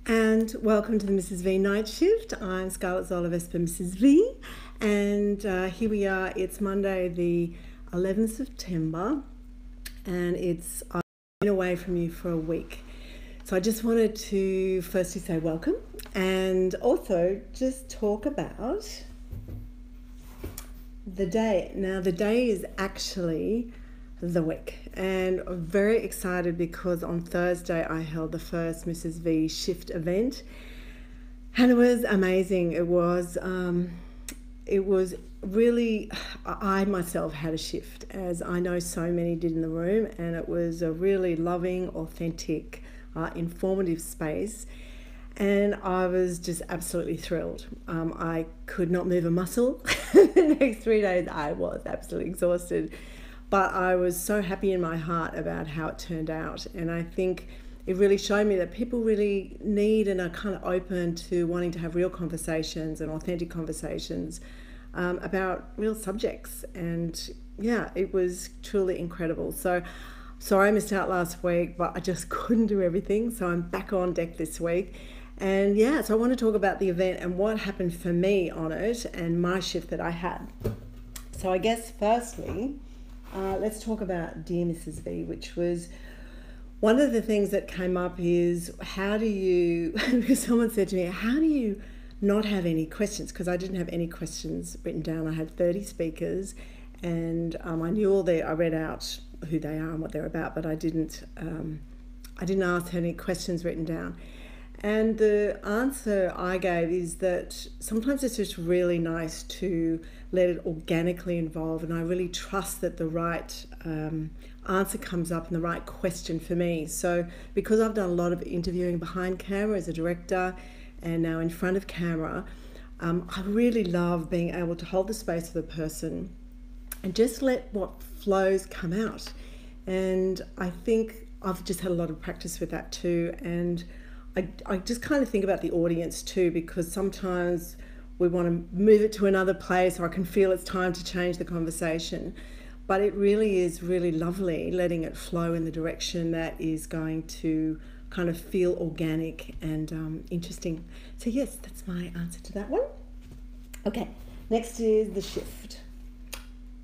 And welcome to the Mrs. V Night Shift. I'm Scarlett Zola Vesper, Mrs. V, and here we are. It's Monday, the 11th of September, and I've been away from you for a week. So I just wanted to firstly say welcome, and also just talk about the day. Now, the day is actually the week, and I'm very excited because on Thursday I held the first Mrs. V shift event, and it was amazing. It was really, I myself had a shift, as I know so many did in the room, and it was a really loving, authentic, informative space, and I was just absolutely thrilled. I could not move a muscle. The next 3 days I was absolutely exhausted. But I was so happy in my heart about how it turned out. And I think it really showed me that people really need and are kind of open to wanting to have real conversations and authentic conversations about real subjects. And yeah, it was truly incredible. So sorry I missed out last week, but I just couldn't do everything. So I'm back on deck this week. And yeah, so I want to talk about the event and what happened for me on it and my shift that I had. So I guess firstly, let's talk about Dear Mrs. V, which was one of the things that came up is how do you, because someone said to me, how do you not have any questions? Because I didn't have any questions written down. I had 30 speakers, and I knew I read out who they are and what they're about, but I didn't ask any questions written down. And the answer I gave is that sometimes it's just really nice to let it organically evolve, and I really trust that the right answer comes up and the right question for me. So because I've done a lot of interviewing behind camera as a director and now in front of camera, I really love being able to hold the space for the person and just let what flows come out. And I think I've just had a lot of practice with that too. And I just kind of think about the audience too, because sometimes we want to move it to another place, or I can feel it's time to change the conversation. But it really is really lovely letting it flow in the direction that is going to kind of feel organic and interesting. So yes, that's my answer to that one. Okay, next is the shift.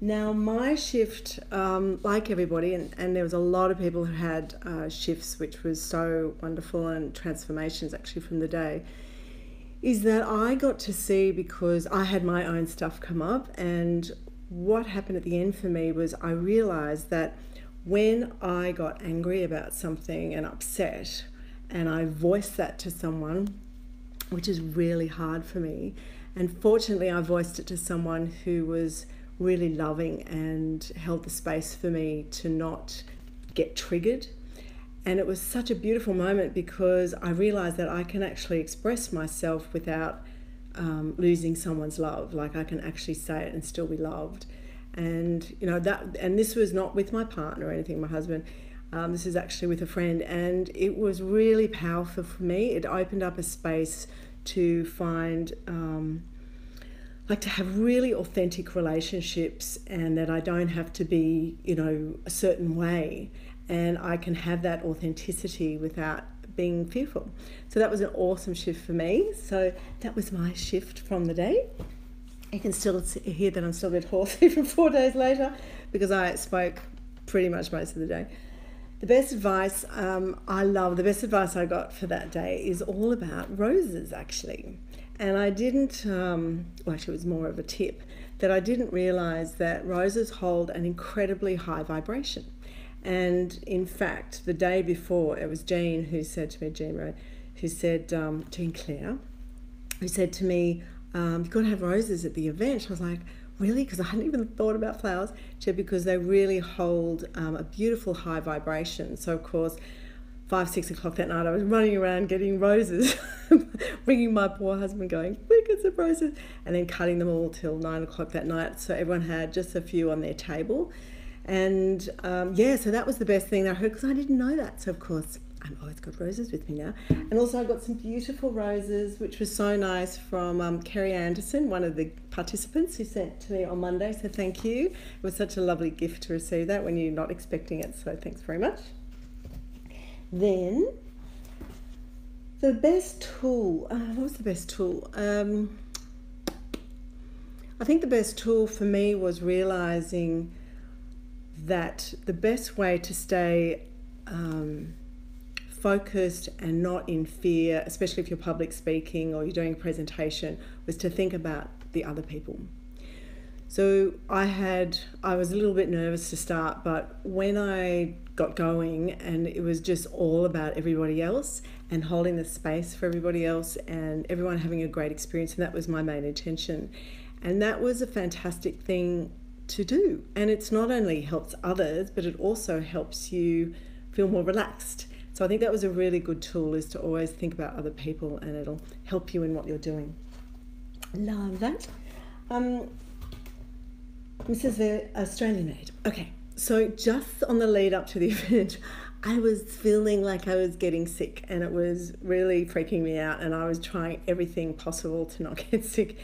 Now my shift, like everybody, and there was a lot of people who had shifts, which was so wonderful, and transformations actually from the day, is that I got to see, because I had my own stuff come up, and what happened at the end for me was I realized that when I got angry about something and upset, and I voiced that to someone, which is really hard for me, and fortunately I voiced it to someone who was really loving and held the space for me to not get triggered. And it was such a beautiful moment, because I realized that I can actually express myself without losing someone's love. Like, I can actually say it and still be loved. And you know that, and this was not with my partner or anything, my husband. This is actually with a friend, and it was really powerful for me. It opened up a space to find like to have really authentic relationships, and that I don't have to be, a certain way, and I can have that authenticity without being fearful. So that was an awesome shift for me. So that was my shift from the day. You can still hear that I'm still a bit hoarse even 4 days later, because I spoke pretty much most of the day. The best advice the best advice I got for that day is all about roses, actually. And I didn't, actually it was more of a tip, that I didn't realize that roses hold an incredibly high vibration. And in fact, the day before, it was Jean who said to me, Jean Claire, who said to me, you've got to have roses at the event. I was like, really? Because I hadn't even thought about flowers. She said, because they really hold a beautiful high vibration. So of course, 5-6 o'clock that night, I was running around getting roses, ringing my poor husband going, we get some roses, and then cutting them all till 9 o'clock that night. So everyone had just a few on their table. And so that was the best thing I heard, because I didn't know that. So of course, I've always got roses with me now. And also I got some beautiful roses, which was so nice, from Kerry Anderson, one of the participants, who sent to me on Monday. So thank you. It was such a lovely gift to receive that when you're not expecting it. So thanks very much. Then The best tool, what was the best tool? I think the best tool for me was realizing that the best way to stay focused and not in fear, especially if you're public speaking or you're doing a presentation, was to think about the other people. So I was a little bit nervous to start, but when I got going and it was just all about everybody else and holding the space for everybody else and everyone having a great experience, and that was my main intention. And that was a fantastic thing to do. And it's not only helps others, but it also helps you feel more relaxed. So I think that was a really good tool, is to always think about other people, and it'll help you in what you're doing. Love that. This is the Australian made. Okay, so just on the lead up to the event, I was feeling like I was getting sick, and it was really freaking me out, and I was trying everything possible to not get sick.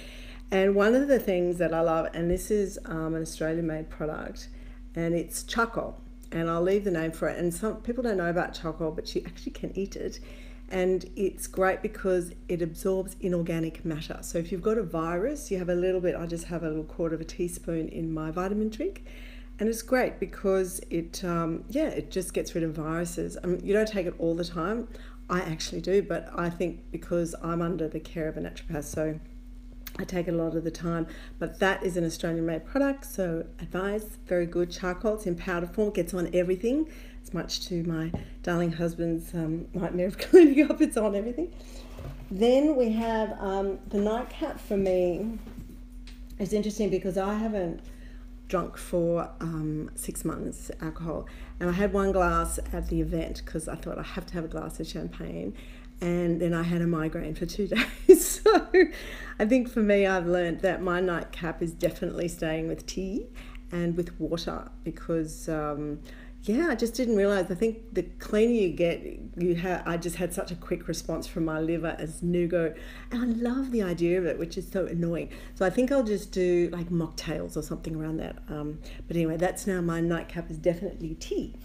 And one of the things that I love, and this is an Australian made product, and it's charcoal, and I'll leave the name for it. And some people don't know about charcoal, but you actually can eat it. And it's great because it absorbs inorganic matter. So if you've got a virus, you have a little bit, I just have a little quarter of a teaspoon in my vitamin drink. And it's great because it just gets rid of viruses. You don't take it all the time. I actually do, but I think because I'm under the care of a naturopath, so I take it a lot of the time. But that is an Australian made product, so advice, very good. Charcoal, it's in powder form, gets on everything. It's much to my darling husband's nightmare of cleaning up, it's on everything. Then we have the Nightcap. For me, it's interesting because I haven't drunk for 6 months alcohol, and I had one glass at the event because I thought I have to have a glass of champagne, and then I had a migraine for 2 days. So I think for me, I've learned that my Nightcap is definitely staying with tea and with water, because I just didn't realize. I think the cleaner you get, I just had such a quick response from my liver as nougat, and I love the idea of it, which is so annoying. So I think I'll just do like mocktails or something around that. But anyway, that's now my Nightcap is definitely tea.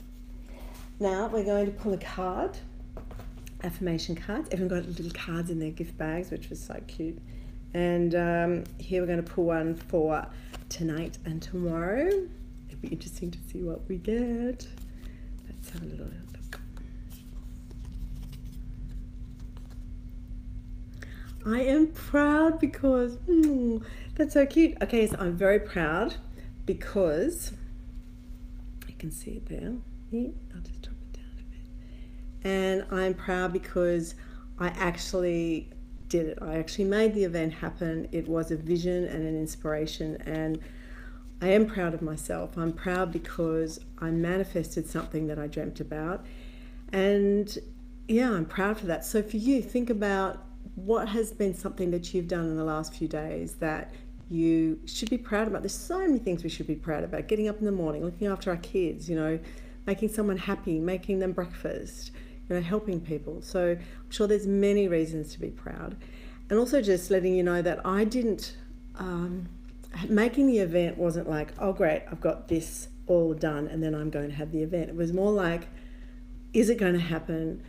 Now we're going to pull a card. Affirmation cards. Everyone got little cards in their gift bags, which was so cute. And here we're going to pull one for tonight and tomorrow. It'll be interesting to see what we get. Let's have a little look. I am proud because, that's so cute. Okay, so I'm very proud because, you can see it there. Yeah, I'll just drop it down a bit. And I'm proud because I actually did it. I actually made the event happen. It was a vision and an inspiration, and I am proud of myself. I'm proud because I manifested something that I dreamt about, and yeah, I'm proud for that. So for you, think about what has been something that you've done in the last few days that you should be proud about. There's so many things we should be proud about. Getting up in the morning, looking after our kids, making someone happy, making them breakfast, helping people. So I'm sure there's many reasons to be proud. And also just letting you know that I didn't, making the event wasn't like, oh great, I've got this all done and then I'm going to have the event. It was more like, is it going to happen?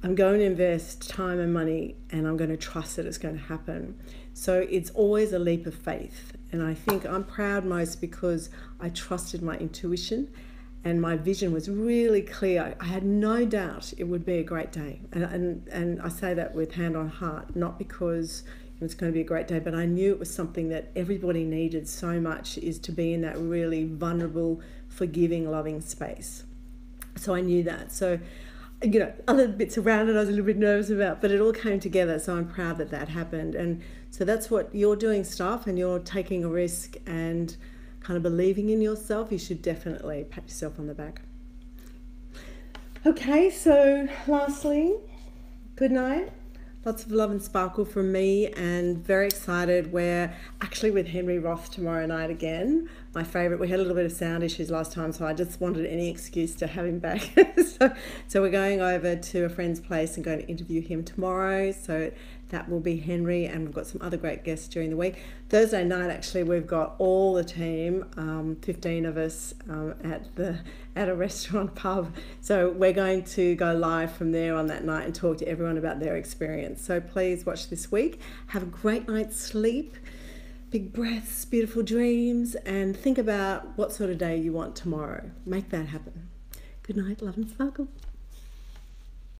I'm going to invest time and money, and I'm going to trust that it's going to happen. So it's always a leap of faith. And I think I'm proud most because I trusted my intuition, and my vision was really clear. I had no doubt it would be a great day. And I say that with hand on heart, not because it's going to be a great day, but I knew it was something that everybody needed so much, is to be in that really vulnerable, forgiving, loving space. So I knew that. So, other bits around it I was a little bit nervous about, but it all came together. So I'm proud that that happened. And so that's what you're doing, stuff, and you're taking a risk and kind of believing in yourself. You should definitely pat yourself on the back. Okay, so lastly, good night. Lots of love and sparkle from me, and very excited. We're actually with Henry Roth tomorrow night again. my favourite. We had a little bit of sound issues last time, so I just wanted any excuse to have him back. So we're going over to a friend's place and going to interview him tomorrow. So that will be Henry, and we've got some other great guests during the week. Thursday night, actually, we've got all the team, 15 of us, at a restaurant pub. So we're going to go live from there on that night and talk to everyone about their experience. So please watch this week. Have a great night's sleep. Big breaths, beautiful dreams, and think about what sort of day you want tomorrow. Make that happen. Good night, love and sparkle.